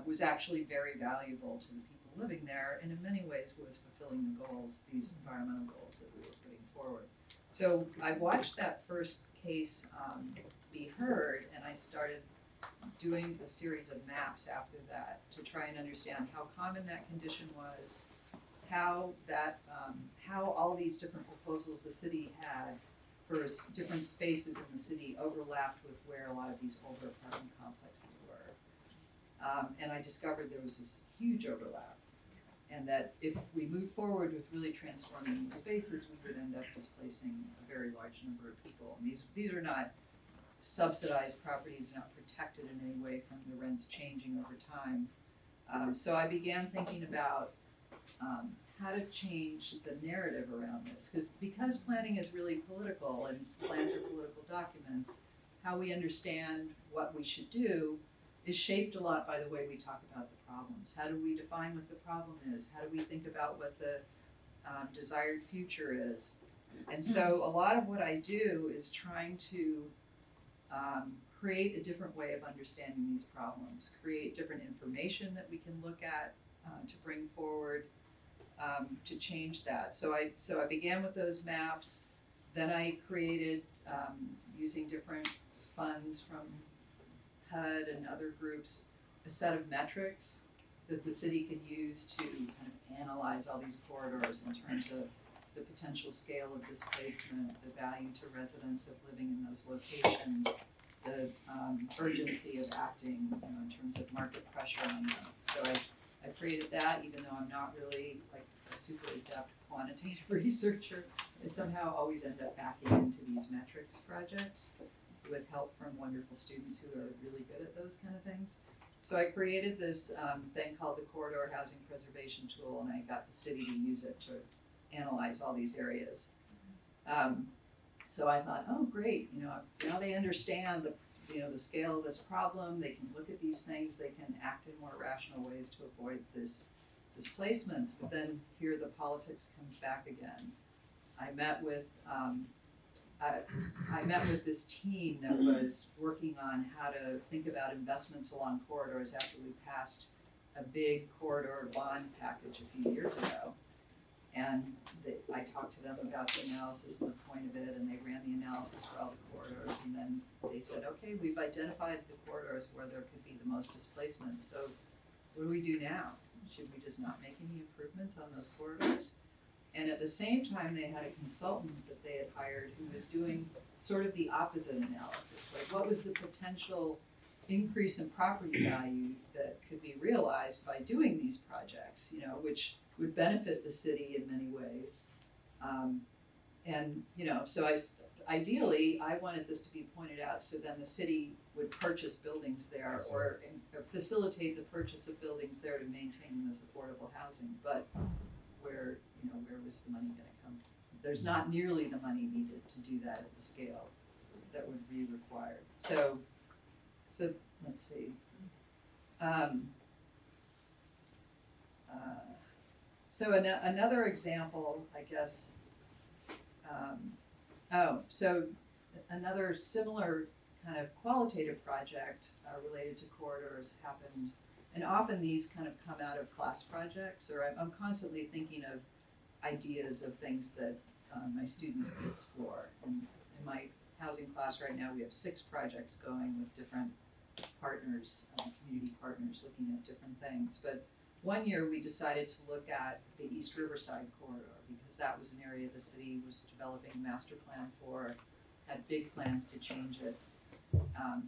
was actually very valuable to the people living there, and in many ways was fulfilling the goals, these environmental goals that we were putting forward. So I watched that first case be heard, and I started doing a series of maps after that to try and understand how common that condition was, how all these different proposals the city had for different spaces in the city overlapped with where a lot of these older apartment complexes were. And I discovered there was this huge overlap, and that if we move forward with really transforming these spaces, we would end up displacing a very large number of people. And these are not subsidized properties, not protected in any way from the rents changing over time. So I began thinking about how to change the narrative around this, because planning is really political and plans are political documents. How we understand what we should do is shaped a lot by the way we talk about the problems. How do we define what the problem is? How do we think about what the desired future is? And so a lot of what I do is trying to create a different way of understanding these problems, create different information that we can look at to bring forward to change that. So I began with those maps, then I created, using different funds from HUD and other groups, a set of metrics that the city could use to kind of analyze all these corridors in terms of the potential scale of displacement, the value to residents of living in those locations, the urgency of acting, in terms of market pressure on them. So I created that, even though I'm not really like a super adept quantitative researcher. I somehow always end up backing into these metrics projects with help from wonderful students who are really good at those kind of things. So I created this thing called the Corridor Housing Preservation Tool, and I got the city to use it to analyze all these areas. So I thought, oh great, now they understand the scale of this problem, they can look at these things, they can act in more rational ways to avoid this displacements. But then here the politics comes back again. I met with this team that was working on how to think about investments along corridors after we passed a big corridor bond package a few years ago. And I talked to them about the analysis and the point of it, and they ran the analysis for all the corridors, and then they said, okay, we've identified the corridors where there could be the most displacement, so what do we do now? Should we just not make any improvements on those corridors? And at the same time, they had a consultant that they had hired who was doing sort of the opposite analysis, like what was the potential increase in property value that could be realized by doing these projects, which would benefit the city in many ways. So ideally, I wanted this to be pointed out so then the city would purchase buildings there or facilitate the purchase of buildings there to maintain them as affordable housing. But where was the money gonna come? There's not nearly the money needed to do that at the scale that would be required. So let's see. So another example, I guess, so another similar kind of qualitative project related to corridors happened, and often these kind of come out of class projects, or I'm constantly thinking of ideas of things that my students could explore. And in my housing class right now, we have 6 projects going with different partners, community partners looking at different things. But one year we decided to look at the East Riverside corridor because that was an area the city was developing a master plan for, had big plans to change it.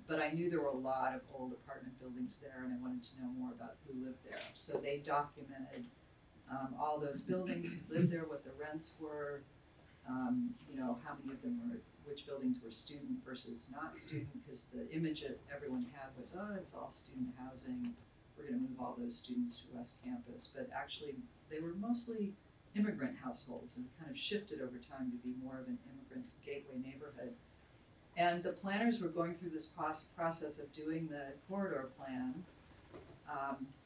But I knew there were a lot of old apartment buildings there, and I wanted to know more about who lived there. So they documented all those buildings, who lived there, what the rents were, how many of them were, which buildings were student versus not student, because the image that everyone had was, oh, it's all student housing, we're gonna move all those students to West Campus. But actually, they were mostly immigrant households and kind of shifted over time to be more of an immigrant gateway neighborhood. And the planners were going through this process of doing the corridor plan,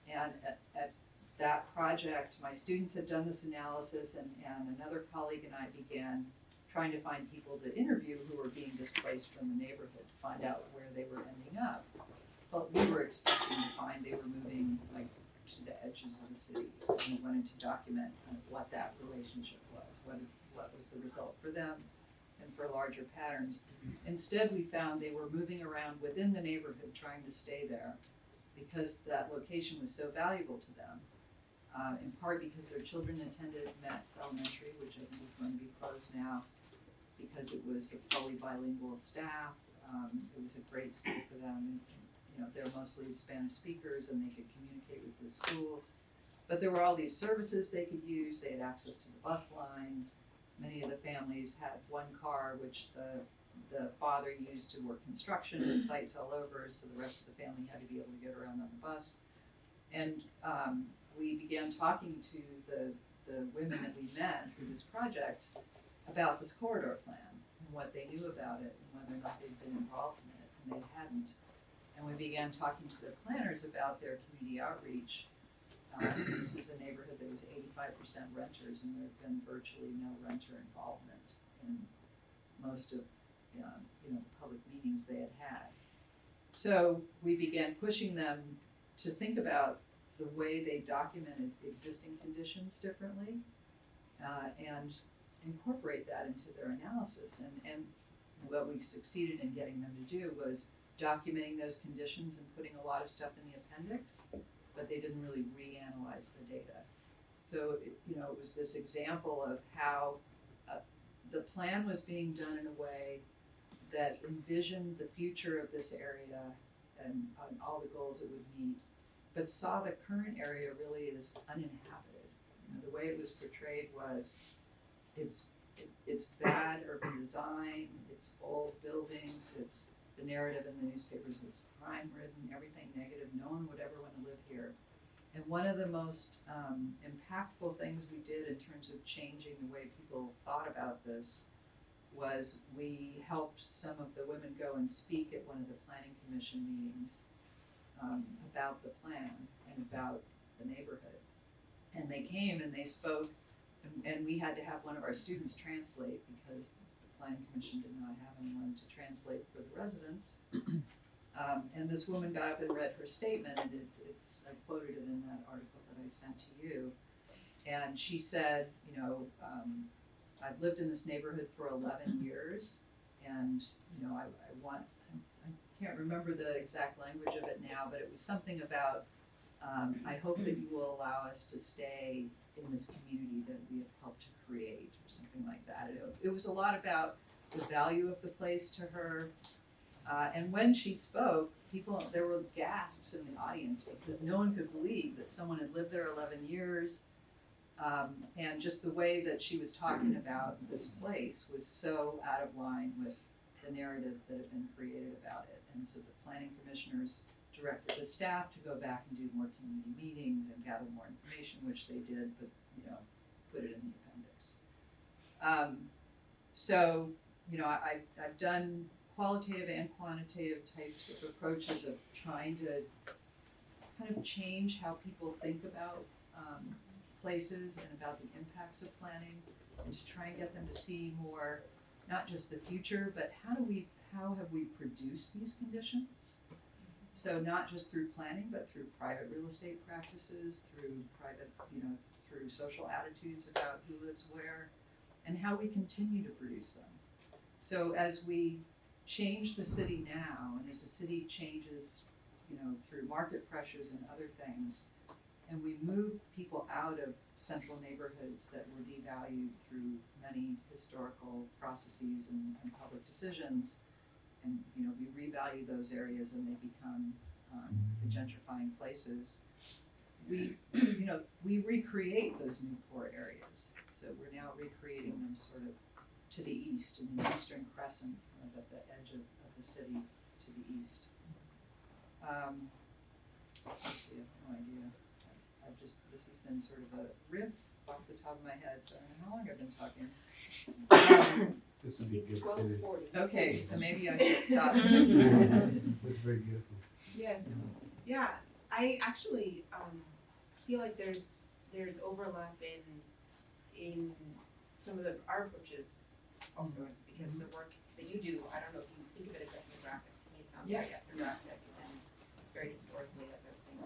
and at that project, my students had done this analysis, and another colleague and I began trying to find people to interview who were being displaced from the neighborhood to find out where they were ending up. but we were expecting to find they were moving like to the edges of the city, and we wanted to document kind of what that relationship was, what was the result for them and for larger patterns. Instead, we found they were moving around within the neighborhood trying to stay there because that location was so valuable to them, in part because their children attended Metz Elementary, which I think is going to be closed now, because it was a fully bilingual staff. It was a great school for them. And, they're mostly Spanish speakers and they could communicate with the schools. But there were all these services they could use. They had access to the bus lines. Many of the families had one car, which the father used to work construction at sites all over, so the rest of the family had to be able to get around on the bus. And we began talking to the women that we met through this project about this corridor plan and what they knew about it and whether or not they'd been involved in it, and they hadn't. And we began talking to the planners about their community outreach. This is a neighborhood that was 85% renters, and there had been virtually no renter involvement in most of the public meetings they had had. So we began pushing them to think about the way they documented existing conditions differently, and incorporate that into their analysis. And what we succeeded in getting them to do was documenting those conditions and putting a lot of stuff in the appendix, but they didn't really reanalyze the data. So it was this example of how the plan was being done in a way that envisioned the future of this area and all the goals it would meet, but saw the current area really as uninhabited. The way it was portrayed was it's bad urban design, it's old buildings, it's the narrative in the newspapers is crime-ridden, everything negative, no one would ever want to live here. And one of the most impactful things we did in terms of changing the way people thought about this was we helped some of the women go and speak at one of the planning commission meetings about the plan and about the neighborhood. And they came and they spoke, and we had to have one of our students translate because the planning commission did not have anyone to translate for the residents. And this woman got up and read her statement, and I quoted it in that article that I sent to you. And she said, I've lived in this neighborhood for 11 years, and I can't remember the exact language of it now, but it was something about, I hope that you will allow us to stay in this community that we have helped to create, or something like that. It was a lot about the value of the place to her. And when she spoke, there were gasps in the audience because no one could believe that someone had lived there 11 years. And just the way that she was talking about this place was so out of line with the narrative that had been created about it. And so the planning commissioners directed the staff to go back and do more community meetings and gather more information, which they did, but put it in the appendix. I've done qualitative and quantitative types of approaches of trying to kind of change how people think about places and about the impacts of planning, and to try and get them to see more, not just the future, but how have we produced these conditions? So not just through planning, but through private real estate practices, through through social attitudes about who lives where, and how we continue to produce them. So as we change the city now, and as the city changes, through market pressures and other things, and we move people out of central neighborhoods that were devalued through many historical processes and public decisions, and we revalue those areas and they become the gentrifying places. We recreate those new poor areas. So we're now recreating them sort of to the east, in the eastern crescent, kind of at the edge of the city to the east. Let's see, I have no idea. This has been sort of a rip off the top of my head, so I don't know how long I've been talking. This would be It's good. 12:40. Okay, so maybe I should stop. It's very beautiful. Yes, yeah, I actually feel like there's overlap in some of our approaches also, because the work that you do, I don't know if you think of it as ethnographic, to me it sounds like ethnographic, and very historically, as I was saying,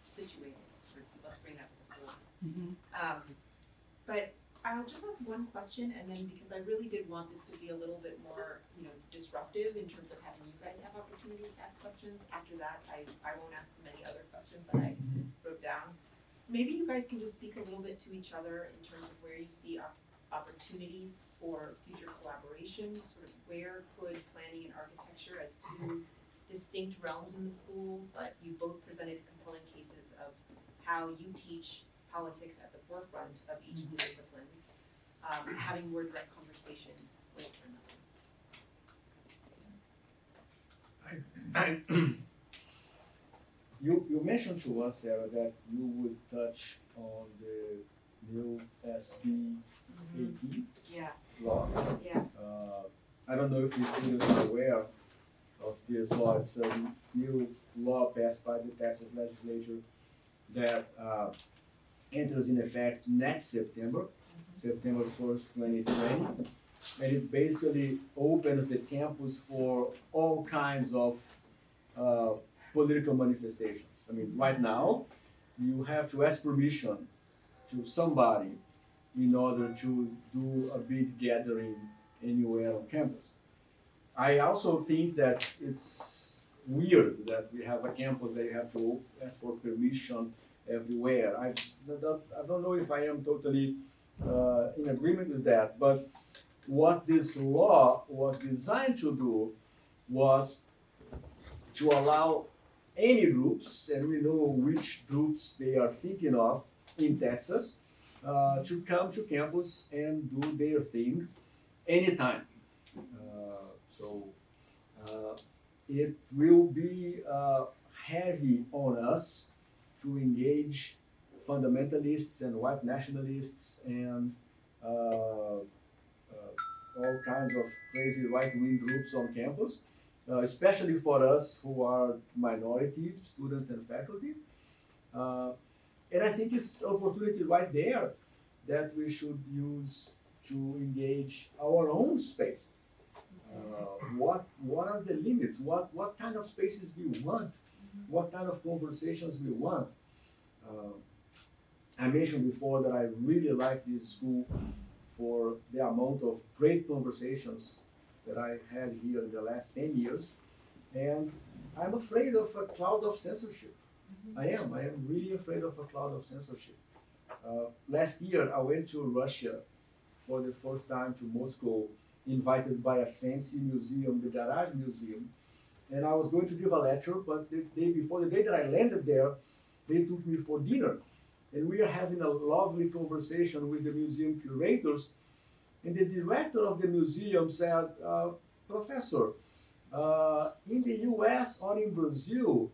situated, sort of, let's bring that to the fore. But I'll just ask one question, and then because I really did want this to be a little bit more, disruptive in terms of having you guys have opportunities to ask questions. After that, I won't ask many other questions that I wrote down. Maybe you guys can just speak a little bit to each other in terms of where you see opportunities for future collaboration, sort of where could planning and architecture as two distinct realms in the school, but you both presented compelling cases of how you teach politics at the forefront of each of the disciplines, having more direct conversation with one another. You mentioned to us, Sarah, that you would touch on the new SB 80 Yeah, law. yeah. I don't know if the students are aware of this law. It's a new law passed by the Texas legislature that enters in effect next September, September 1st, 2020. And it basically opens the campus for all kinds of political manifestations. I mean, right now, you have to ask permission to somebody in order to do a big gathering anywhere on campus. I also think that it's weird that we have a campus that you have to ask for permission everywhere. I don't know if I am totally in agreement with that, but what this law was designed to do was to allow any groups, and we know which groups they are thinking of in Texas, to come to campus and do their thing anytime. It will be heavy on us to engage fundamentalists and white nationalists and all kinds of crazy right-wing groups on campus, especially for us who are minority students and faculty. And I think it's an opportunity right there that we should use to engage our own spaces. What are the limits? What kind of spaces we want? What kind of conversations we want? I mentioned before that I really like this school for the amount of great conversations that I had here in the last 10 years. And I'm afraid of a cloud of censorship. I am really afraid of a cloud of censorship. Last year, I went to Russia for the first time, to Moscow, invited by a fancy museum, the Garage Museum. And I was going to give a lecture, but the day that I landed there, they took me for dinner. And we are having a lovely conversation with the museum curators. And the director of the museum said, Professor, in the US or in Brazil,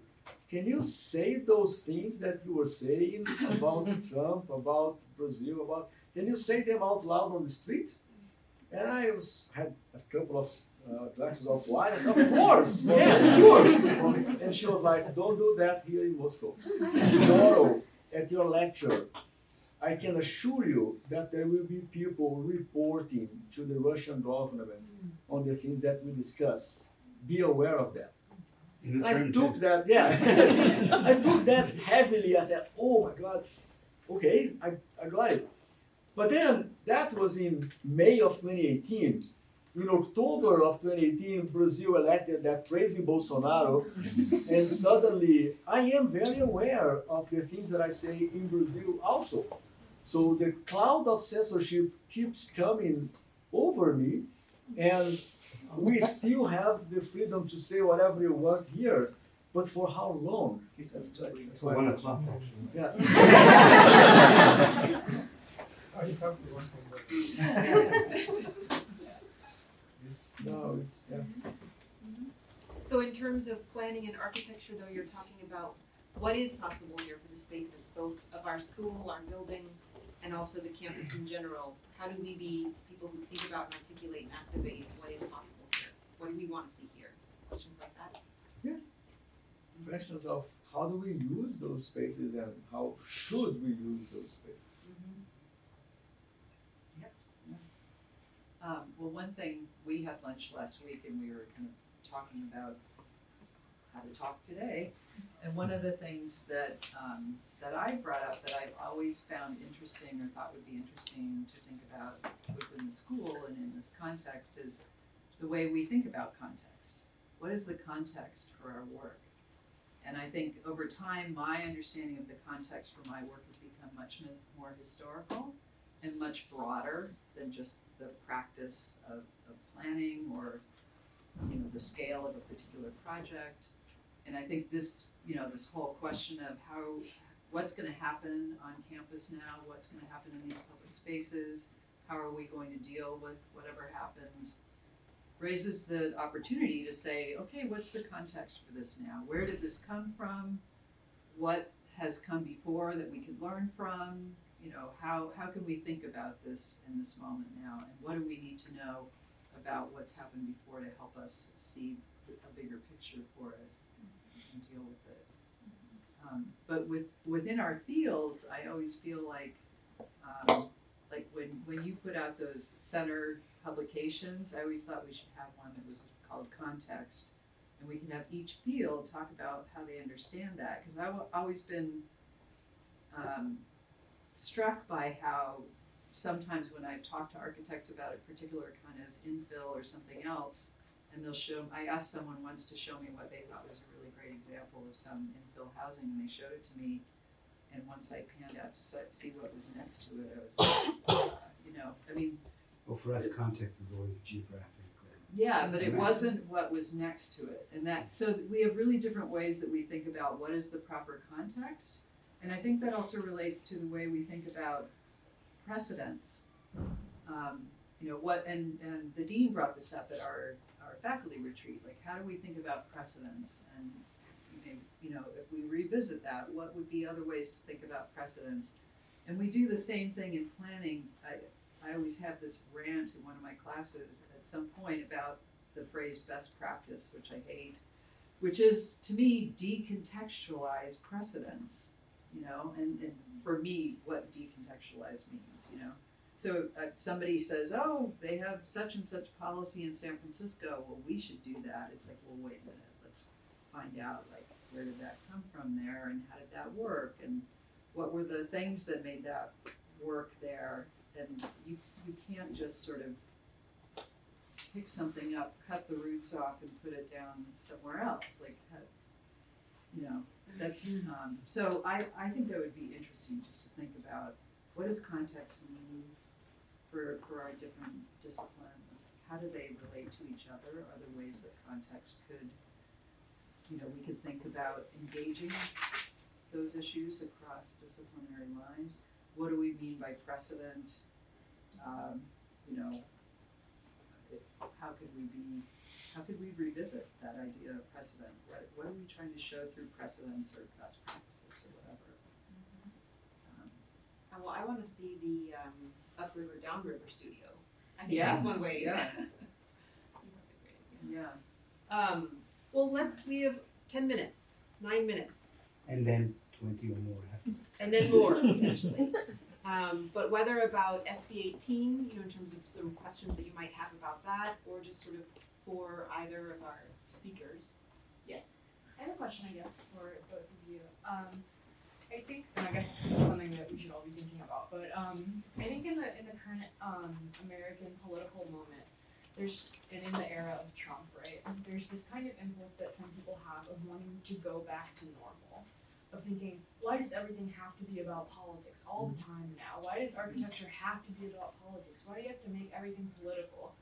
can you say those things that you were saying about Trump, about Brazil, can you say them out loud on the street? And I had a couple of glasses of wine. I said, of course, yes, sure. And she was like, don't do that here in Moscow. Tomorrow, at your lecture, I can assure you that there will be people reporting to the Russian government on the things that we discuss. Be aware of that. I took that, I took that heavily. I thought, oh my God, okay, I got it. But then that was in May of 2018. In October of 2018, Brazil elected that crazy Bolsonaro, and suddenly I am very aware of the things that I say in Brazil also. So the cloud of censorship keeps coming over me, and we still have the freedom to say whatever we want here, but for how long? It's 1 o'clock, actually. Yeah. Oh, you probably want to. No, it's, yeah. So in terms of planning and architecture, though, you're talking about what is possible here for the spaces, both of our school, our building, and also the campus in general. How do we be people who think about and articulate and activate what is possible here? What do we want to see here? Questions like that? Yeah. Questions of how do we use those spaces and how should we use those spaces? Well, one thing, we had lunch last week and we were kind of talking about had a talk today. And one of the things that I brought up that I've always found interesting or thought would be interesting to think about within the school and in this context is the way we think about context. What is the context for our work? And I think over time, my understanding of the context for my work has become much more historical and much broader than just the practice of planning or, you know, the scale of a particular project. And I think this, you know, this whole question of what's gonna happen on campus now, what's gonna happen in these public spaces, how are we going to deal with whatever happens, raises the opportunity to say, okay, what's the context for this now? Where did this come from? What has come before that we could learn from? You know, how can we think about this in this moment now? And what do we need to know about what's happened before to help us see a bigger picture for it and deal with it? But within our fields, I always feel like when you put out those center publications, I always thought we should have one that was called Context. And we can have each field talk about how they understand that. Because I've always been struck by how sometimes when I've talked to architects about a particular kind of infill or something else, and I asked someone once to show me what they thought was a really great example of some infill housing, and they showed it to me. And once I panned out to see what was next to it, I was like, you know, I mean. Well, for us, context is always geographic. Yeah, but it wasn't what was next to it. And so we have really different ways that we think about what is the proper context. And I think that also relates to the way we think about precedents. You know, and the dean brought this up at our faculty retreat, like how do we think about precedents? And you know, if we revisit that, what would be other ways to think about precedents? And we do the same thing in planning. I always have this rant in one of my classes at some point about the phrase best practice, which I hate, which is to me decontextualize precedents, you know, and for me what decontextualize means, you know. So somebody says, oh, they have such and such policy in San Francisco, well, we should do that. It's like, well, wait a minute, let's find out, like, where did that come from there and how did that work and what were the things that made that work there? And you can't just sort of pick something up, cut the roots off and put it down somewhere else, like, you know, that's, so I think that would be interesting just to think about what does context mean for our different disciplines? How do they relate to each other? Are there ways that context could, you know, we could think about engaging those issues across disciplinary lines? What do we mean by precedent? You know, how could we revisit that idea of precedent? What are we trying to show through precedents or best practices or whatever? Well, I want to see the upriver, downriver studio. I think Yeah. that's one way. Yeah. I think that's a great idea. Yeah. Well, we have 10 minutes, 9 minutes, And then 20 or more afterwards. and then more potentially. But whether about SB 18, you know, in terms of some questions that you might have about that, or just sort of for either of our speakers. Yes. I have a question, I guess, for both of you. I think, and I guess this is something that we should all be thinking about, but I think in the current American political moment, and in the era of Trump, right, there's this kind of impulse that some people have of wanting to go back to normal, of thinking, why does everything have to be about politics all the time now? Why does architecture have to be about politics? Why do you have to make everything political?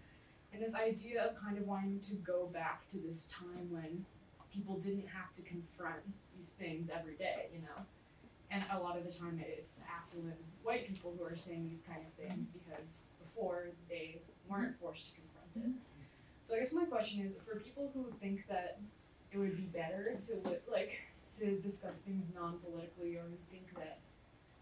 And this idea of kind of wanting to go back to this time when people didn't have to confront these things every day, you know? And a lot of the time it's affluent white people who are saying these kind of things because before they weren't forced to confront it. So I guess my question is, for people who think that it would be better to discuss things non-politically, or who think that,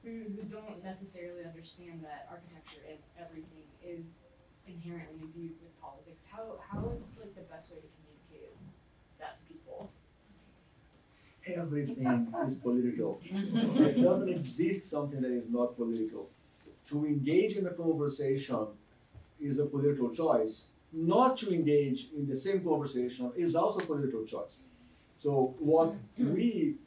who don't necessarily understand that architecture and everything is inherently imbued with politics, how is like the best way to communicate that to people? Everything is political. There doesn't exist something that is not political. To engage in a conversation is a political choice. Not to engage in the same conversation is also a political choice. So what we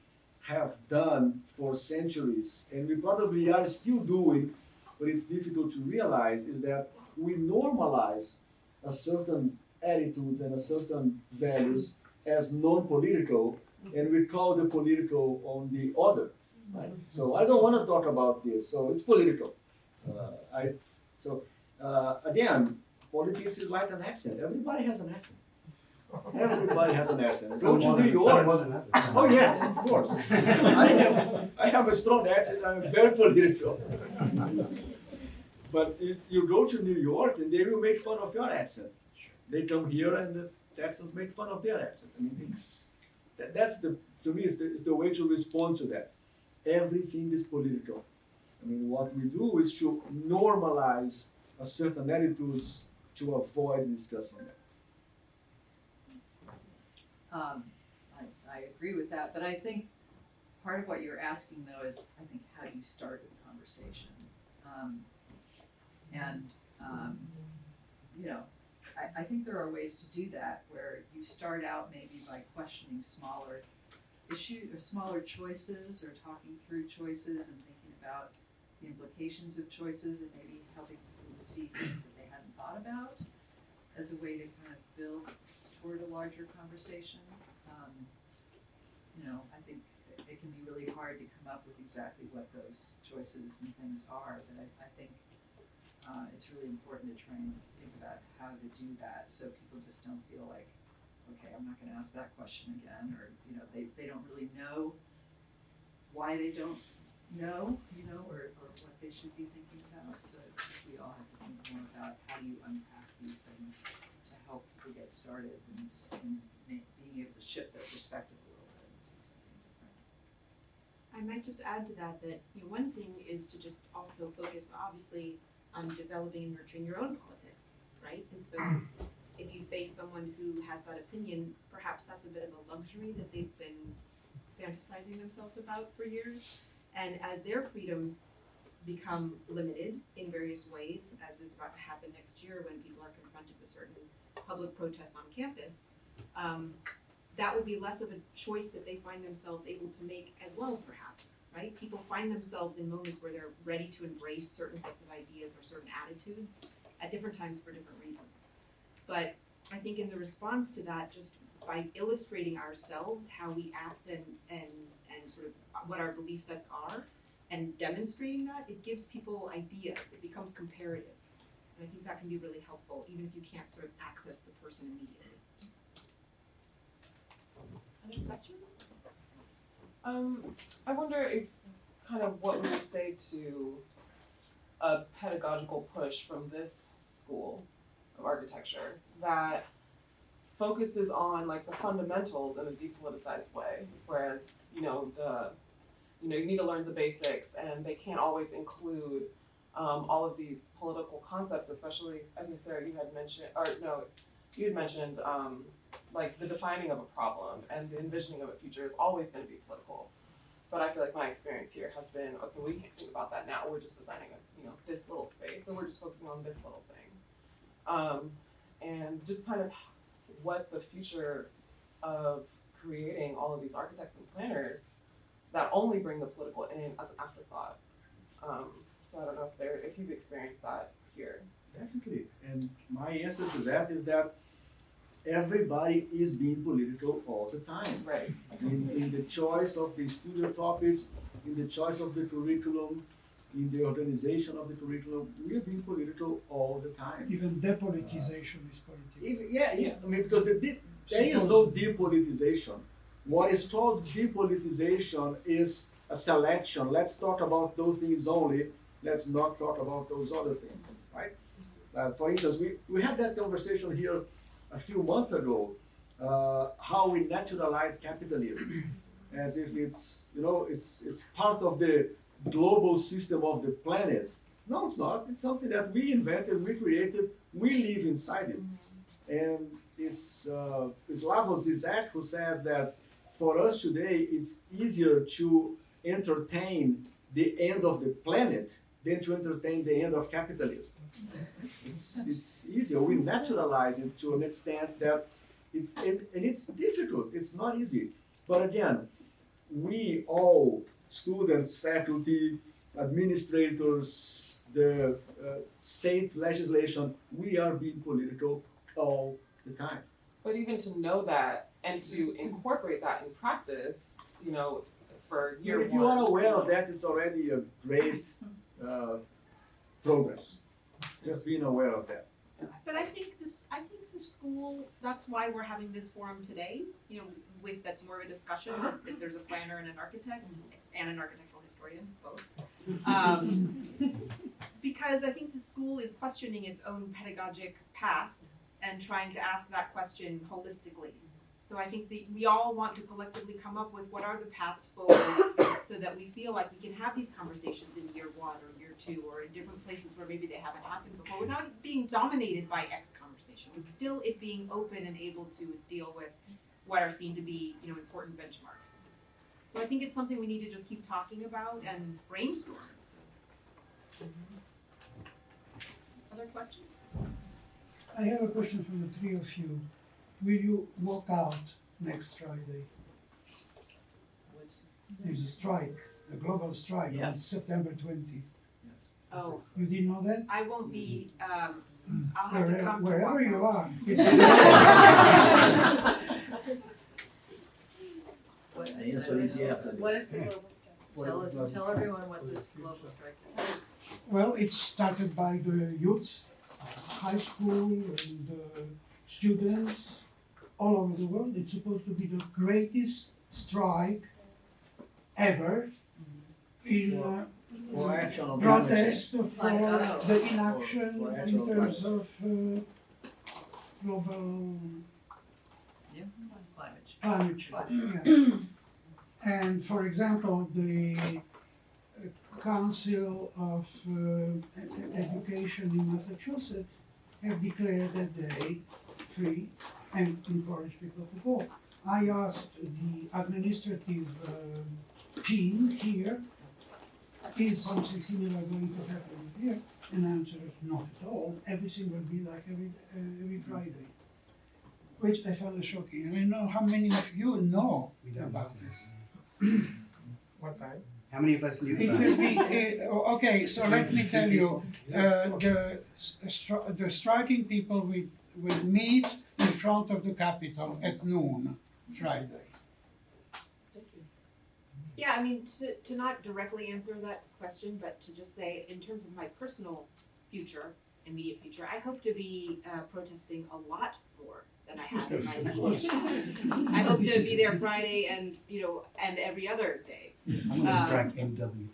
have done for centuries, and we probably are still doing, but it's difficult to realize, is that we normalize a certain attitudes and a certain values as non-political, and we call the political on the other, right? So I don't want to talk about this, so it's political. Again, politics is like an accent. Everybody has an accent. Everybody has an accent. Go to New York. Oh yes, of course. I have a strong accent. I'm very political. But if you go to New York, and they will make fun of your accent. They come here, and the Texans make fun of their accent. I mean, that's the, to me, it's the way to respond to that. Everything is political. I mean, what we do is to normalize a certain attitudes to avoid discussing that. I agree with that, but I think part of what you're asking though is, I think, how do you start a conversation? You know, I think there are ways to do that where you start out maybe by questioning smaller issues or smaller choices, or talking through choices and thinking about the implications of choices, and maybe helping people to see things that they hadn't thought about as a way to kind of build toward a larger conversation. You know, I think it can be really hard to come up with exactly what those choices and things are, but I think it's really important to try and think about how to do that, so people just don't feel like, okay, I'm not gonna ask that question again, or, you know, they don't really know why they don't know, you know, or what they should be thinking about. So I think we all have to think more about how do you unpack these things to help people get started and being able to shift their perspective a little bit and see something different. I might just add to that, you know, one thing is to just also focus obviously on developing and nurturing your own politics, right? And so if you face someone who has that opinion, perhaps that's a bit of a luxury that they've been fantasizing themselves about for years. And as their freedoms become limited in various ways, as is about to happen next year when people are confronted with certain public protests on campus, that would be less of a choice that they find themselves able to make as well, perhaps, right? People find themselves in moments where they're ready to embrace certain sets of ideas or certain attitudes at different times for different reasons. But I think in the response to that, just by illustrating ourselves how we act and sort of what our belief sets are, and demonstrating that, it gives people ideas. It becomes comparative. And I think that can be really helpful, even if you can't sort of access the person immediately. Other questions? I wonder if kind of what we would say to a pedagogical push from this school of architecture that focuses on like the fundamentals in a depoliticized way, whereas you need to learn the basics, and they can't always include all of these political concepts, especially I think Sarah you had mentioned like the defining of a problem and the envisioning of a future is always going to be political. But I feel like my experience here has been, okay, we can't think about that now. We're just designing this little space, and we're just focusing on this little thing. And just kind of what the future of creating all of these architects and planners that only bring the political in as an afterthought. So I don't know if you've experienced that here. Definitely. And my answer to that is that everybody is being political all the time. Right. In the choice of the studio topics, in the choice of the curriculum, in the organization of the curriculum, we are being political all the time. Even depolitization is political. I mean, because there is no depolitization. What is called depolitization is a selection. Let's talk about those things only. Let's not talk about those other things, right? For instance, we had that conversation here a few months ago, how we naturalize capitalism, as if it's part of the global system of the planet. No, it's not. It's something that we invented, we created, we live inside it. And it's Slavoj Zizek who said that for us today, it's easier to entertain the end of the planet than to entertain the end of capitalism. It's easier. We naturalize it to an extent that it's difficult. It's not easy. But again, we all, students, faculty, administrators, the state legislation, we are being political all the time. But even to know that and to incorporate that in practice, you know, for year If one. you are aware of that, it's already a great progress. Just being aware of that. But I think the school, that's why we're having this forum today, you know, that's more of a discussion, if there's a planner and an architect, and an architectural historian, both. Because I think the school is questioning its own pedagogic past and trying to ask that question holistically. So I think we all want to collectively come up with what are the paths forward so that we feel like we can have these conversations in year one or year two or in different places where maybe they haven't happened before without it being dominated by X conversation, with still it being open and able to deal with what are seen to be, you know, important benchmarks. So I think it's something we need to just keep talking about and brainstorm. Other questions? I have a question from the three of you. Will you walk out next Friday? There's a strike, a global strike on Yes. September 20. Oh, You didn't know that? I won't be, I'll have to come to walk Wherever you out. are. What, The answer is yes. what is the global strike? Tell everyone what this global strike is. Well, it's started by the youth, high school and students all over the world. It's supposed to be the greatest strike ever in For action on climate protest for Like, the inaction for action in on terms climate of global Yeah, climate change. climate change. Yes. And for example, the Council of Education in Massachusetts have declared that day free and encourage people to go. I asked the administrative team here, is something similar going to happen here? And the answer is not at all. Everything will be like every Friday, which I found shocking. And I know how many of you know We don't about know this. What time? How many of us knew It that? will be, okay, so let me tell you, the striking people will meet in front of the Capitol at noon, Friday. Yeah, I mean, to not directly answer that question, but to just say, in terms of my personal future, immediate future, I hope to be protesting a lot more than I have in my immediate past. I hope to be there Friday and, you know, and every other day. I'm gonna strike MWN.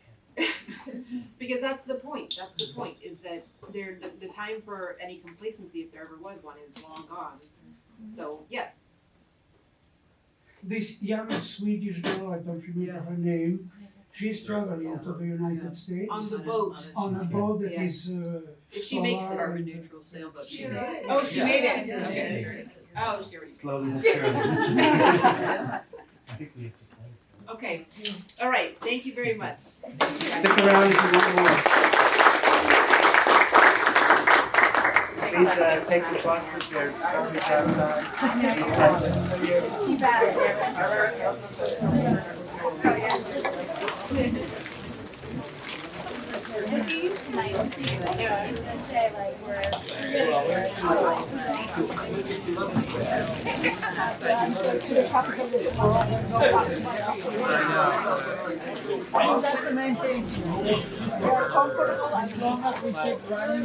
Because that's the point, is that the time for any complacency, if there ever was one, is long gone. So, yes, This young Swedish girl, I don't remember her name, she's traveling to the United States on the boat, on a boat that Yes. is if she makes it. Carbon neutral sailboat. She made it. Oh, she made it, Yeah. okay. Yeah. Oh, she already. Slowly but surely. I think we have to play some. Okay, all right, thank you very much. Stick around if you want more. Please take your boxes, they're garbage outside. That's the main thing. We are comfortable as long as we keep running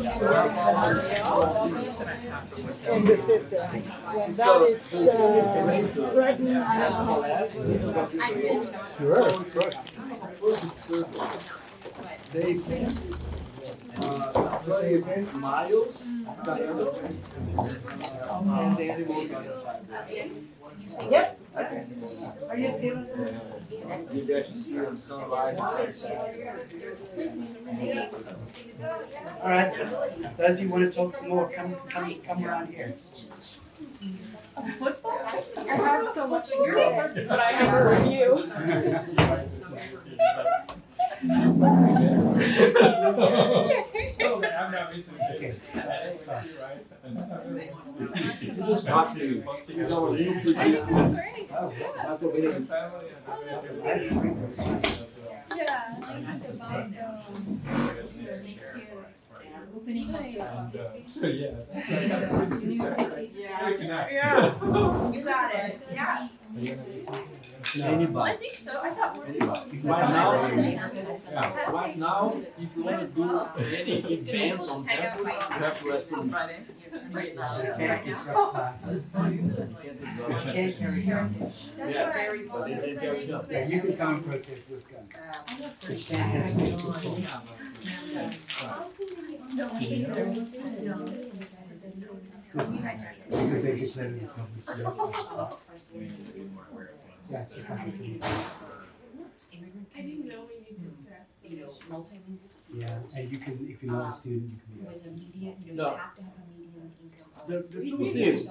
in the system. When that is threatened, They fenced the event miles and the animals Yep. Are you still? you get to see them sunrise. Alright, those who wanna talk some more, come around here. I have so much to say, but I have a review. I'm not missing Okay. this. They want to know. Actually, she's our new president. Not available. Yeah. Opening up the So yeah, that's new Good enough. You got it. Yeah. Anybody. I think so. I thought more. Anybody. Right now, if you want to do any event on campus, you have to ask permission. Right now. You can't disrupt classes. You can't disrupt. You can't carry guns. Yeah, Very but they didn't carry guns. Yeah, you can come and protest with guns. But you can't have state support. Because they declared it a public service. Yeah, it's just like a city. I didn't know we needed to ask. You know, multilingual speakers. Yeah, and you can, if you're not a student, you can be. With a median, you know, No. you have to have a median income of. The truth is,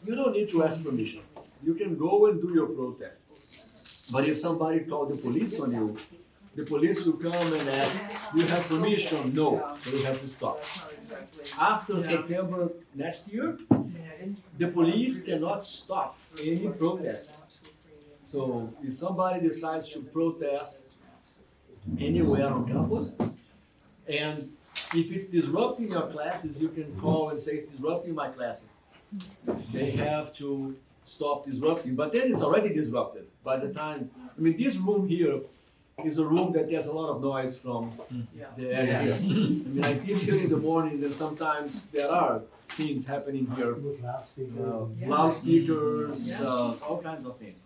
you don't need to ask permission. You can go and do your protest. But if somebody called the police on you, the police will come and ask, do you have permission? No, so you have to stop. That's not exactly. After September next year, the police cannot stop any protest. So if somebody decides to protest anywhere on campus, and if it's disrupting your classes, you can call and say it's disrupting my classes. They have to stop disrupting, but then it's already disrupted by the time, I mean, this room here is a room that gets a lot of noise from Yeah. the area here. I mean, I feel here in the morning, and sometimes there are things happening here, With loudspeakers. loudspeakers, Yeah. all kinds of things.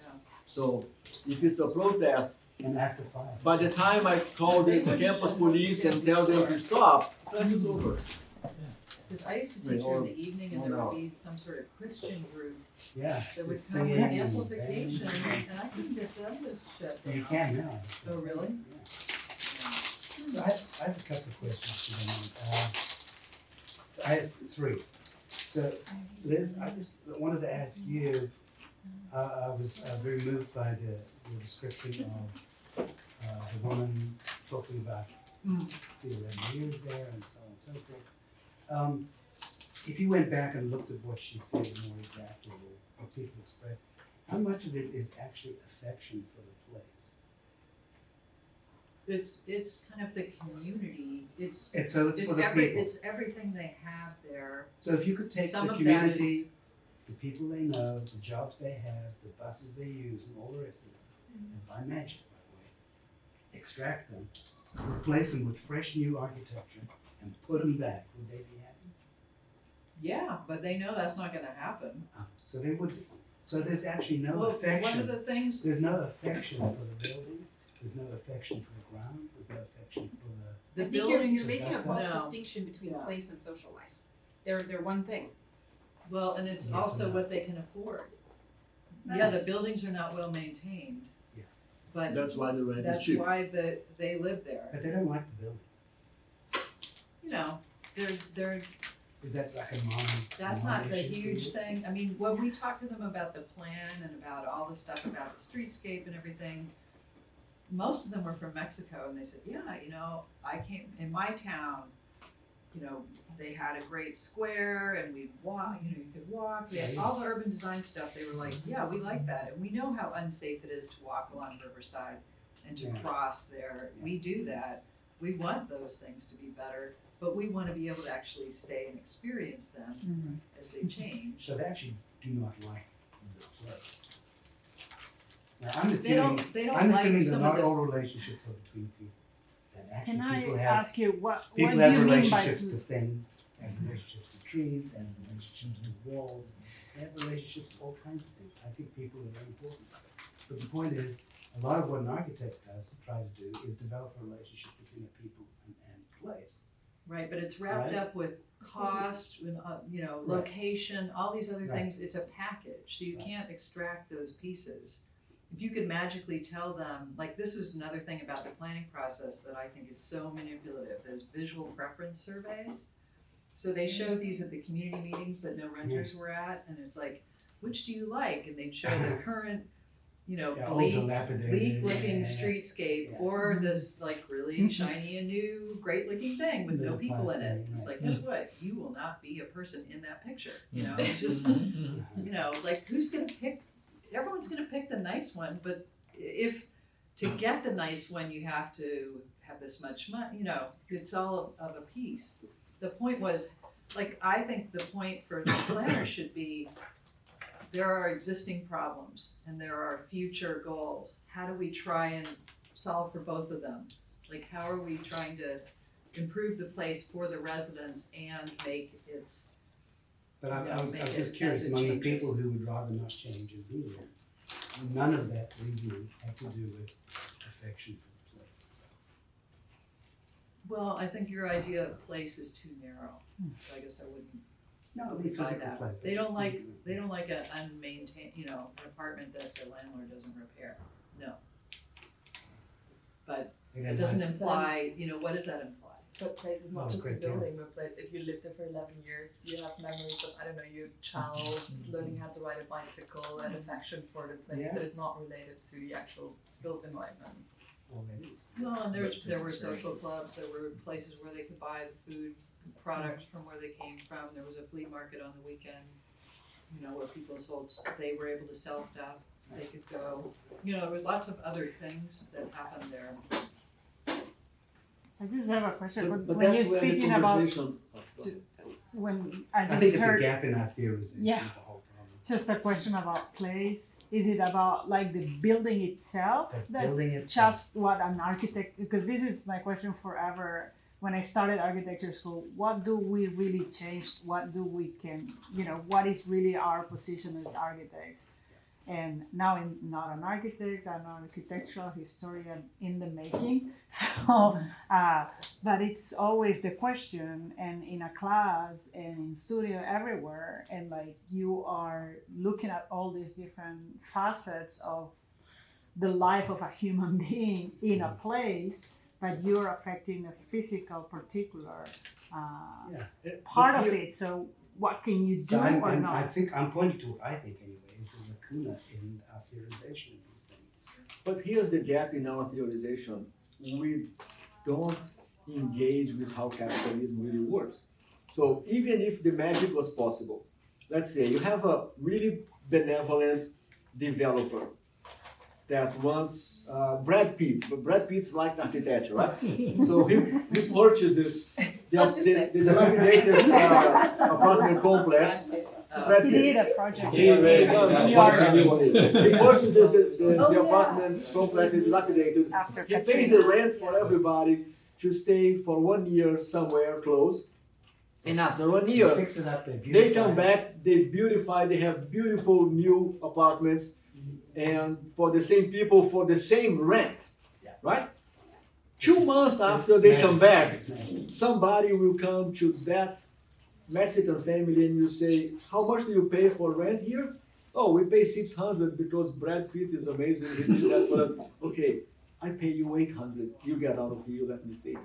Yeah. So if it's a protest, And after 5. by the time I call the campus police and tell them to stop, class is over. Because I used to teach here in the evening and there would be some sort of Christian group Yeah. that would it's come with singing and amplification dancing. and I couldn't get them to shut down. You can now. Oh, really? Yeah. So I have a couple of questions for you. I have 3. So Liz, I just wanted to ask you, I was very moved by the description of the woman talking about the 11 years there and so on and so forth. If you went back and looked at what she said more exactly, or what people expressed, how much of it is actually affection for the place? It's kind of the community, it's And so it's for the people. it's everything they have there. So if you could take Some the of that is, community, the people they know, the jobs they have, the buses they use, and all the rest of it, and by magic, by the way, extract them, replace them with fresh new architecture, and put them back, would they be happy? yeah, but they know that's not gonna happen. So they would be. So there's actually no Well, one of affection. the things, There's no affection for the buildings. There's no affection for the grounds. There's no affection for the. the I think buildings. you're making a false No. distinction between Yeah. place and social life. They're one thing. Well, and it's Yes, also no. what they can afford. Yeah, the buildings are not well maintained. Yeah. But That's why the rent is that's cheap. why they live there. But they don't like the buildings. You know, they're, Is that like a mom? that's mom not the issue for huge you? thing. I mean, when we talk to them about the plan and about all the stuff about the streetscape and everything, most of them were from Mexico and they said, yeah, you know, I came, in my town, you know, they had a great square and we'd walk, you know, you could walk, they had Yeah, all the urban design stuff, they were like, yeah, we like that, and we know how unsafe it is to walk along Riverside and to Yeah. cross there, we do that, we want those things to be better, but we wanna be able to actually stay and experience them as they change. So they actually do not like the place. Now, I'm They assuming, don't I'm like assuming that some not of the, all relationships are between people. That actually Can I people have, ask you what do people you have mean by relationships to things, they have relationships to trees, they have relationships to walls, they have relationships to all kinds of things. I think people are very important. But the point is, a lot of what an architect does to try to do is develop a relationship between a people and place. right, but it's wrapped Right. up with cost, and, you know, Right. location, all these other Right. things, it's a package, so you Right. can't extract those pieces. If you could magically tell them, like, this was another thing about the planning process that I think is so manipulative, those visual preference surveys. So they showed these at the community meetings that no renters were at, and it's like, which do you like? And they'd show the current Yeah, all bleak, dilapidated. bleak-looking yeah. streetscape, Yeah. or this like really shiny and new, great-looking thing with no Little people in it. plastic, It's right. like, guess what? You will not be a person in that picture. Just like who's gonna pick? Everyone's gonna pick the nice one, but if to get the nice one, you have to have this much money. It's all of a piece. The point was, like, I think the point for the planner should be, there are existing problems and there are future goals. How do we try and solve for both of them? Like, how are we trying to improve the place for the residents and make its, But I Yeah, was make it just as curious, it among the changes. people who would rather not change and be there, none of that reasoning had to do with affection for the place itself. well, I think your idea of place is too narrow. So I guess I wouldn't No, I mean, buy physical that. place. They don't like an unmaintained, an apartment that the landlord doesn't repair. No. But it doesn't imply, what does that imply? But place is Oh, not just a great, building, but place, if you live there for 11 years, you have memories of, I don't know, your child learning how to ride a bicycle and affection for the place Yeah. that is not related to the actual built environment. Well, that is. Well, and there were social clubs, there were places where they could buy the food products from where they came from. There was a flea market on the weekend, where people sold, they were able to sell stuff, they could go. There was lots of other things that happened there. I just have a question, But when you're that's where the speaking about, conversation. when I I think just it's a heard, gap in our theorization, Yeah. is the whole problem. just a question about place, is it about like the building itself? The That building itself. just what an architect, because this is my question forever. When I started architecture school, what do we really change? What do we what is really our position as architects? And now I'm not an architect, I'm an architectural historian in the making. So, but it's always the question, and in a class and in studio everywhere, and like you are looking at all these different facets of the life of a human being in a place, but you're affecting a physical particular Yeah. part But of here- it. So what can you do So or I not? think, I'm pointing to what I think anyway, is a lacuna in our theorization of these things. But here's the gap in our theorization. We don't engage with how capitalism really works. So even if the magic was possible, let's say you have a really benevolent developer that wants Brad Pitt, but Brad Pitt's like architecture, right? So he purchases Let's just say. the dilapidated apartment complex. Brad He Pitt. did a project. He really You did. are He purchases the Oh, yeah. apartment complex is dilapidated. after He pays Katrina. the rent for everybody to stay for 1 year somewhere close. And after 1 They year, fix it up, they they beautify come it. back, they beautify, they have beautiful new apartments and for the same people for the same rent, Yeah. right? 2 months after they come back, It's magic. somebody will come to that Mexican family and you say, how much do you pay for rent here? Oh, we pay 600 because Brad Pitt is amazing, he did that for us. Okay, I pay you 800, you get out of here, you let me stay.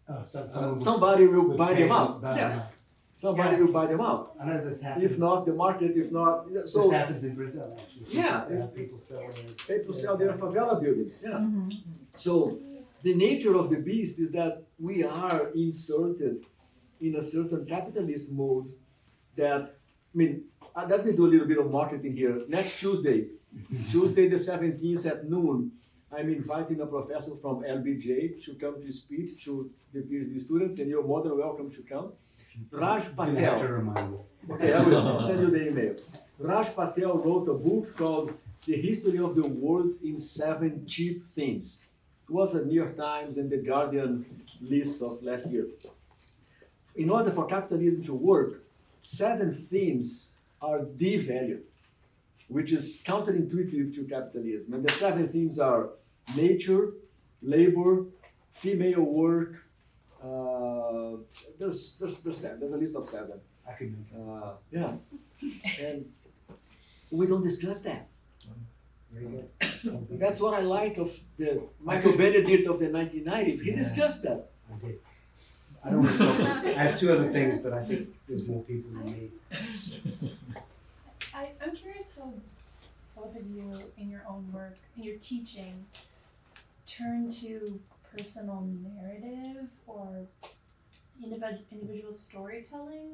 Oh, someone would- Somebody will would buy pay them out, buy them out. somebody Yeah. will buy them out. I know this happens. If not, the market, if not, so This happens in Brazil, actually. Yeah. People sell people sell their favela buildings, yeah. Mhm. So the nature of the beast is that we are inserted in a certain capitalist mode that, let me do a little bit of marketing here. Next Tuesday, Tuesday the 17th at noon, I'm inviting a professor from LBJ to come to speak to the PhD students, and you're more than welcome to come. Raj You have to Patel. remind me. Okay, I will. I'll send you the email. Raj Patel wrote a book called The History of the World in 7 Cheap Themes. It was a New York Times and The Guardian list of last year. In order for capitalism to work, 7 themes are the value, which is counterintuitive to capitalism. And the 7 themes are nature, labor, female work, there's a list of 7. I could make it. Yeah. And we don't discuss that. Very good. That's what I like of the Michael Benedict of the 1990s. He Yeah. discussed that. I did. I don't want to talk. I have 2 other things, but I think there's more people than me. I'm curious how both of you in your own work, in your teaching, turn to personal narrative or individual storytelling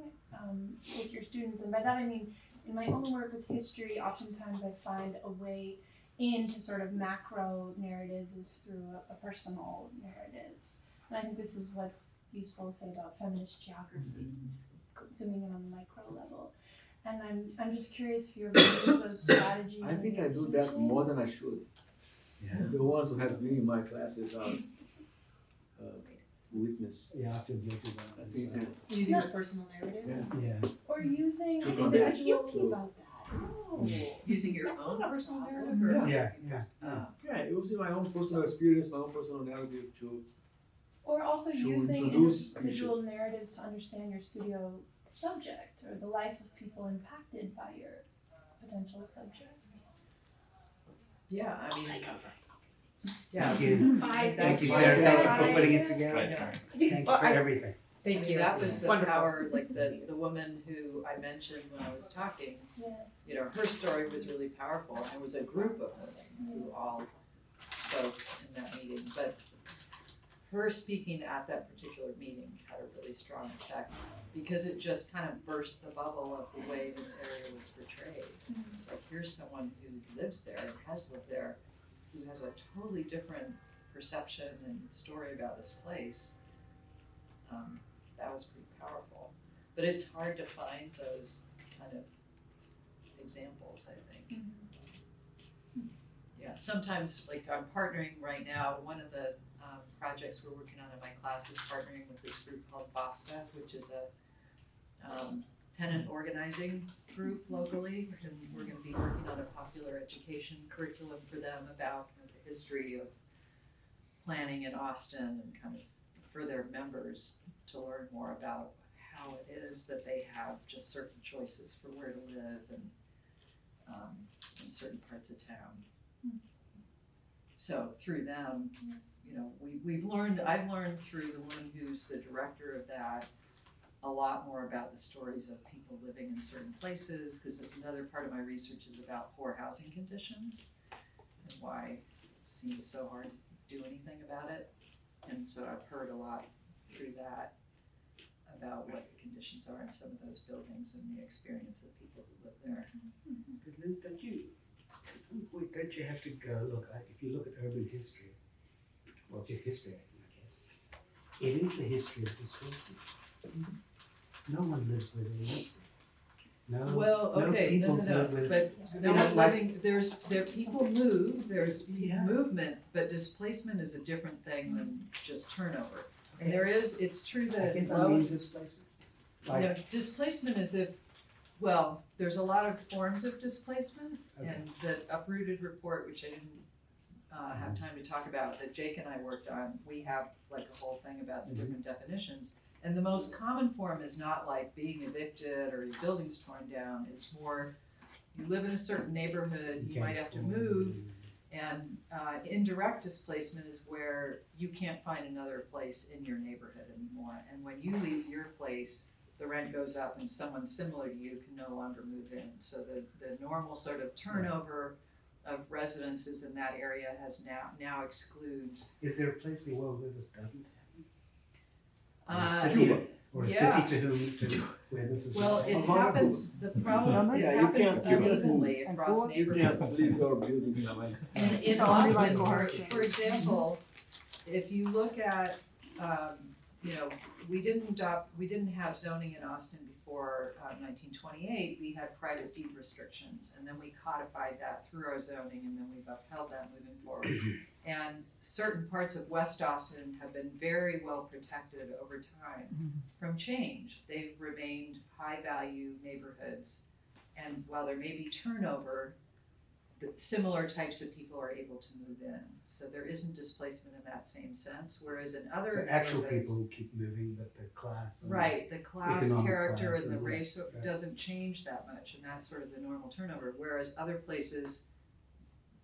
with your students? And by that I mean, in my own work with history, oftentimes I find a way into sort of macro narratives is through a personal narrative. And I think this is what's useful to say about feminist geography, zooming in on the micro level. And I'm just curious if you're using those strategies. I think in I your do that teaching. more than I should. Yeah. The ones who have been in my classes are witness. Yeah, I feel guilty about I it think as that, Using a personal narrative? yeah. well. Yeah. Or using To I connect. feel individual. guilty about that. Oh, using your That's own not a personal problem. narrative or? Yeah, yeah. Yeah, using my own personal experience, my own personal narrative to Or also To using introduce individual narratives to understand your studio subject or the life of people impacted by your potential subject. Yeah, I mean, yeah. Thank you. Thank you, Sarah. Thank you for putting it together. Right, sorry. Thank you for everything. I Thank mean, you. that was the Wonderful. power, like the woman who I mentioned when I was talking, Yes. you know, her story was really powerful. And it was a group of women who all spoke in that meeting. But her speaking at that particular meeting had a really strong effect because it just kind of burst the bubble of the way this area was portrayed. It's like, here's someone who lives there and has lived there, who has a totally different perception and story about this place. That was pretty powerful. But it's hard to find those kind of examples, I think. Yeah, sometimes, like I'm partnering right now, one of the projects we're working on in my class is partnering with this group called BOSTA, which is a tenant organizing group locally. And we're gonna be working on a popular education curriculum for them about kind of the history of planning in Austin and kind of for their members to learn more about how it is that they have just certain choices for where to live and in certain parts of town. So through them, you know, I've learned through the woman who's the director of that a lot more about the stories of people living in certain places, because another part of my research is about poor housing conditions and why it seems so hard to do anything about it. And so I've heard a lot through that about what the conditions are in some of those buildings and the experience of people who live there. But Liz, don't you, at some point, don't you have to go, look, if you look at urban history, well, just history, I guess, it is the history of displacement. No one lives where they live. No, Well, no okay, people no, live with. but You know, not like- living, there people move, there's Yeah. movement, but displacement is a different thing than just turnover. And there is, it's true I that guess I low, mean displacement. Like, no, displacement is if, well, there's a lot of forms of displacement. Okay. And the uprooted report, which I didn't have time to talk about, that Jake and I worked on, we have like a whole thing about the different definitions. And the most common form is not like being evicted or your building's torn down, it's more, you live in a certain neighborhood, you might have to move, and indirect displacement is where you can't find another place in your neighborhood anymore. And when you leave your place, the rent goes up and someone similar to you can no longer move in. So the normal sort of turnover of residences in that area has now excludes. Is there a place in the world where this doesn't happen? Or Uh, a city, or a yeah. city to where this is. Well, it Vulnerable. happens, the problem, Yeah, it you happens can't move. unevenly And across poor- You neighborhoods. can't leave your building in a In So only by Austin, coercion. for example, if you look at, you know, we didn't have zoning in Austin before 1928. We had private deed restrictions, and then we codified that through our zoning, and then we've upheld that moving forward. And certain parts of West Austin have been very well protected over time from change. They've remained high-value neighborhoods, and while there may be turnover, the similar types of people are able to move in. So there isn't displacement in that same sense, whereas in other So actual neighborhoods- people keep moving, but the class. and- Right, the class economic character class and the and- race right. doesn't change that much, and that's sort of the normal turnover, whereas other places,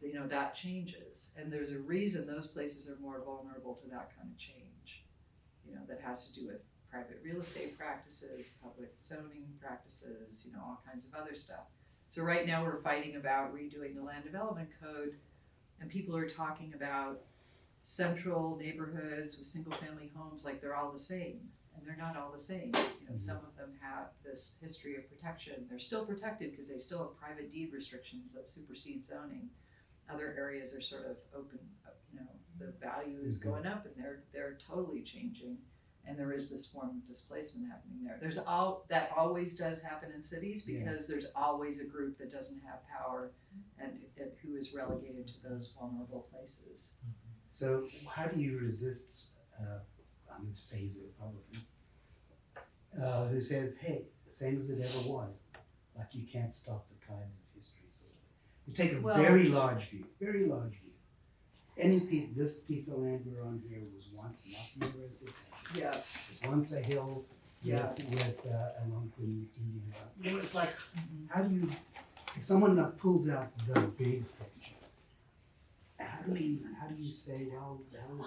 you know, that changes. And there's a reason those places are more vulnerable to that kind of change. You know, that has to do with private real estate practices, public zoning practices, you know, all kinds of other stuff. So right now we're fighting about redoing the land development code, and people are talking about central neighborhoods with single family homes like they're all the same, and they're not all the same. You know, some of them have this history of protection. They're still protected because they still have private deed restrictions that supersede zoning. Other areas are sort of open, you know, the value is going up and they're totally changing. And there is this form of displacement happening there. That always does happen in cities because there's always a group that doesn't have power and who is relegated to those vulnerable places. So how do you resist, I'm going to say he's a Republican, who says, hey, the same as it ever was, like you can't stop the tides of history. Sort of. You take a very large view. This piece of land we're on here was once not in residential. Yeah. It was once a hill with along the Indian River. You know, it's like, how do you, if someone pulls out the big picture, how do you say, well, that was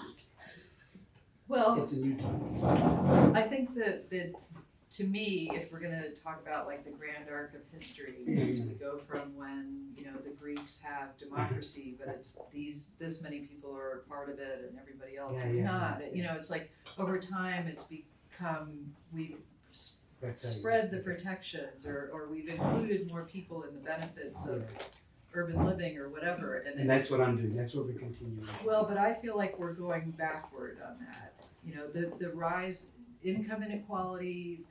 Well, it's a new time? I think that to me, if we're gonna talk about like the grand arc of history, is we go from when, you know, the Greeks have democracy, but it's this many people are part of it and everybody else is not. You know, it's like over time it's become, we've spread the protections or we've included more people in the benefits of urban living or whatever. And that's what I'm doing, that's what we're continuing. Well, but I feel like we're going backward on that. You know, the rise, income inequality,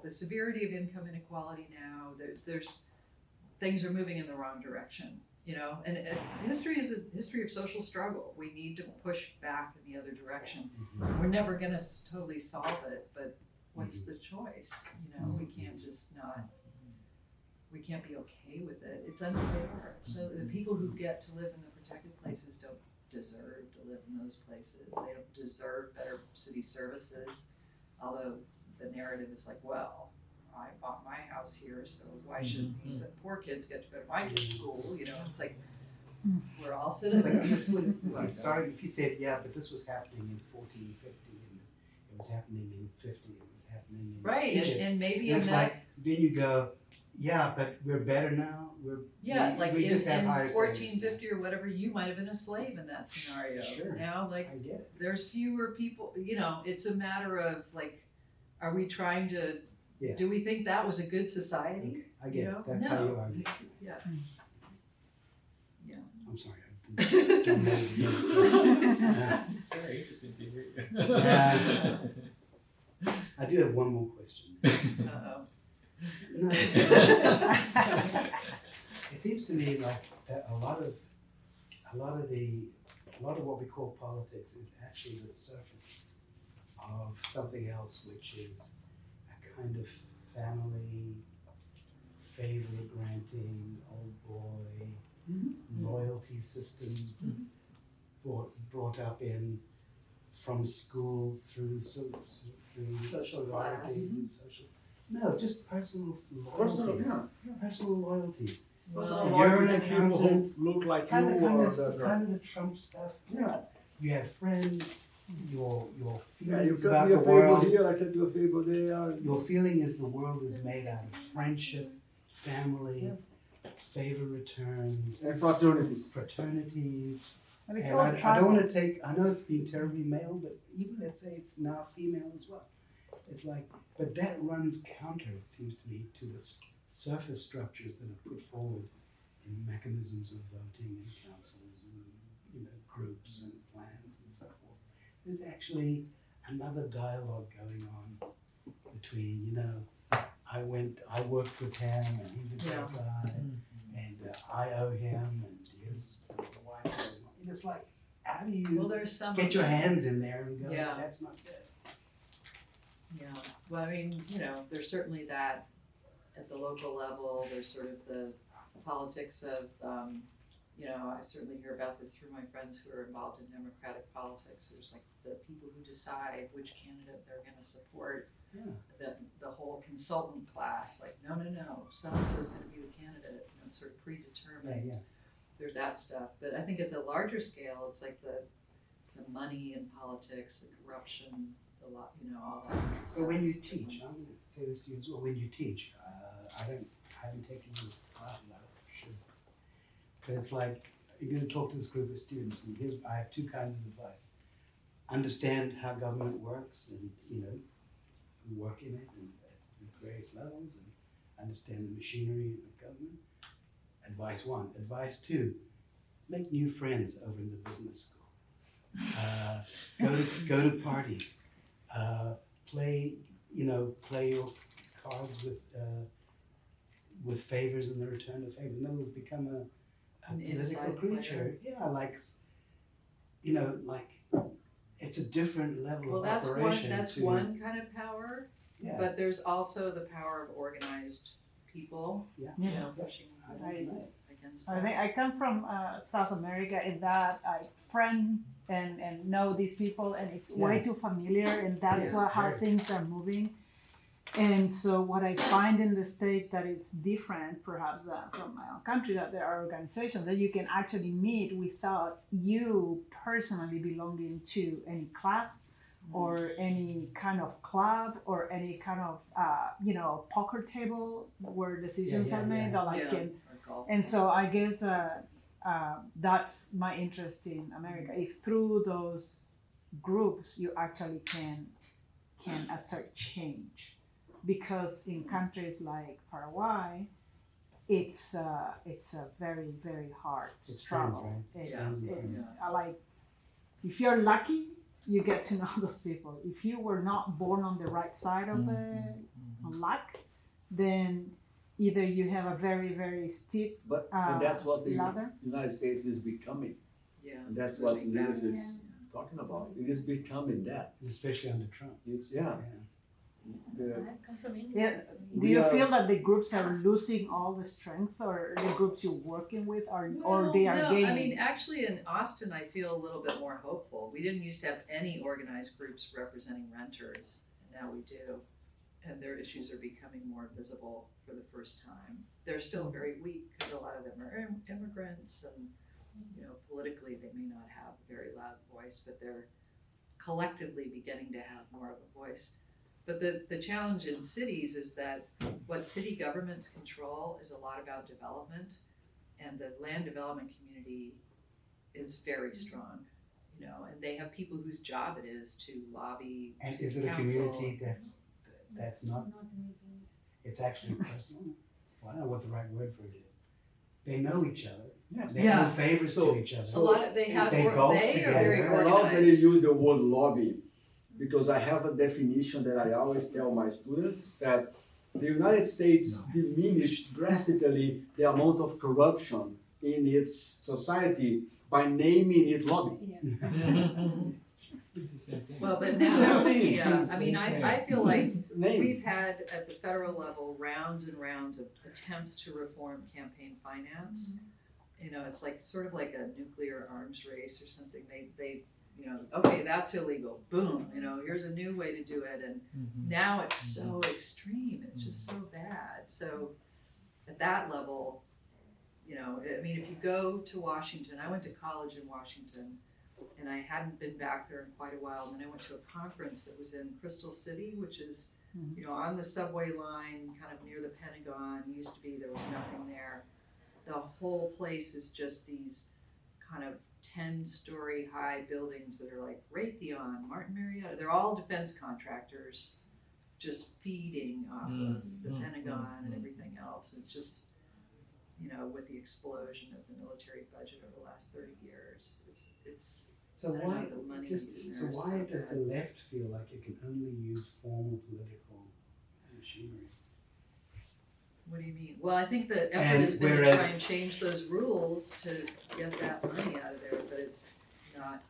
the severity of income inequality now, there's things are moving in the wrong direction, you know, and history is a history of social struggle. We need to push back in the other direction. We're never gonna totally solve it, but what's the choice? You know, we can't just we can't be okay with it. It's unfair. So the people who get to live in the protected places don't deserve to live in those places. They don't deserve better city services. Although the narrative is like, well, I bought my house here, so why shouldn't these poor kids get to go to my kids' school? You know, it's like, we're all citizens. I'm sorry if you said, yeah, but this was happening in 1450, and it was happening in 50, it was happening in Right, Egypt. and maybe And in it's that, like, then you go, yeah, but we're better now, like we in just have higher 1450 or whatever, you might have been a slave in that scenario. Sure. Now, like, I get it. there's fewer people, you know, it's a matter of like, are we trying to, Yeah. do we think that was a good society? I get You it, know? that's No. how you argue. Yeah. I'm sorry, I don't know. It's very interesting to hear you. I do have one more question. Uh-oh. No, it seems to me like a lot of what we call politics is actually the surface of something else, which is a kind of family favor granting, old boy, loyalty system brought up in from schools through Social sororities class. and social. No, just personal loyalties. Personal loyalties. Well, You're an people who accountant. look like you Kind or of that. the Trump stuff. Yeah. You have friends. Your Yeah, you feelings can about do the a favor world. here, I can do a favor there. Your feeling is the world is made out of friendship, family, favor returns, And fraternities. fraternities. And it's And all I don't tribal. want to take, I know it's been terribly male, but even let's say it's now female as well. It's like, but that runs counter, it seems to me, to the surface structures that are put forward in mechanisms of voting and councils and, you know, groups and plans and so forth. There's actually another dialogue going on between, you know, I worked with him and he's a great guy and I owe him and his wife owes me. And it's like, how do you Well, there's some. get your hands in there and go, Yeah. that's not good. Yeah, well, I mean, you know, there's certainly that at the local level, there's sort of the politics of, you know, I certainly hear about this through my friends who are involved in democratic politics. There's like the people who decide which candidate they're gonna support. Yeah. The whole consultant class, like, no, so-and-so's gonna be the candidate, you know, sort of predetermined. Yeah. There's that stuff, but I think at the larger scale, it's like the money in politics, the corruption, the lot, you know, all that. So when you stuff. teach, I'm going to say this to you as well, when you teach, I don't I haven't taken those classes, I should. But it's like, you're gonna talk to this group of students, and I have two kinds of advice. Understand how government works and, work in it and at various levels and understand the machinery of government. Advice one. Advice two, make new friends over in the business school. Go to parties. Play your cards with favors in the return of favors. In other words, become a An political inside creature. Yeah, like it's a different level Well, of that's operation. one kind of power, Yeah. but there's also the power of organized people, Yeah. you know, pushing Right. against I that. think I come from South America in that I friend and know these people, and it's way Yeah. too familiar, and that's Yes, how very. things are moving. And so what I find in the state that is different, perhaps from my own country, that there are organizations that you can actually meet without you personally belonging to any class or any kind of club or any kind of poker table where decisions Yeah, are made. yeah. Or like Yeah, or golf. and so I guess that's my interest in America. If through those groups you actually can assert change, because in countries like Paraguay, it's a very very hard It's struggle. friends, right? It's Yeah. it's like if you're lucky, you get to know those people. If you were not born on the right side of the luck, then either you have a very very steep But that's what the ladder. United States is becoming. Yeah. And that's it's what moving Liz back. is talking about. It is becoming that. Especially under Trump. It's, yeah. The, I've come from India. Yeah. Do We you are- feel that the groups are losing all the strength, or the groups you're working with, or they are no, gaining? I mean, actually in Austin, I feel a little bit more hopeful. We didn't used to have any organized groups representing renters, and now we do. And their issues are becoming more visible for the first time. They're still very weak because a lot of them are immigrants and, politically they may not have a very loud voice, but they're collectively beginning to have more of a voice. But the challenge in cities is that what city governments control is a lot about development, and the land development community is very strong, and they have people whose job it is to lobby And city is it a council. community that's not, it's actually personal? Well, I don't know what the right word for it is. They know each other. Yeah. They Yeah. have favors So- to each other. A lot of, they have, They they golf are together. very I love that you organized. use the word lobby, because I have a definition that I always tell my students, that the United States diminished drastically the amount of corruption in its society by naming it lobby. It's the same thing. Well, but It's the same now, thing. yeah, I mean, I feel like Name. we've had at the federal level rounds and rounds of attempts to reform campaign finance. It's like sort of like a nuclear arms race or something. They okay, that's illegal. Boom, here's a new way to do it. And now it's so extreme. It's just so bad. So at that level, I mean, if you go to Washington, I went to college in Washington, and I hadn't been back there in quite a while. And then I went to a conference that was in Crystal City, which is, on the subway line, kind of near the Pentagon. Used to be, there was nothing there. The whole place is just these kind of 10-story high buildings that are like Raytheon, Martin Marietta. They're all defense contractors just feeding off of the Pentagon and everything else. It's just, with the explosion of the military budget over the last 30 years, it's So I don't why, know, the money just, in there so is why so does the bad. left feel like it can only use formal political machinery? What do you mean? Well, I think the effort And has been to try whereas- and change those rules to get that money out of there, but it's not,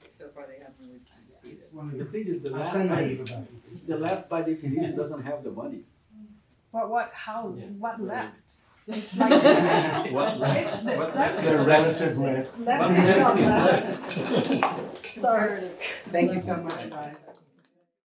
so far they haven't really succeeded. The thing is, I'm so naive about these things. the left by definition doesn't have the money. But what left? It's like What it's the What circle. The relative left. Left is not left. Sorry. Thank you so much, guys.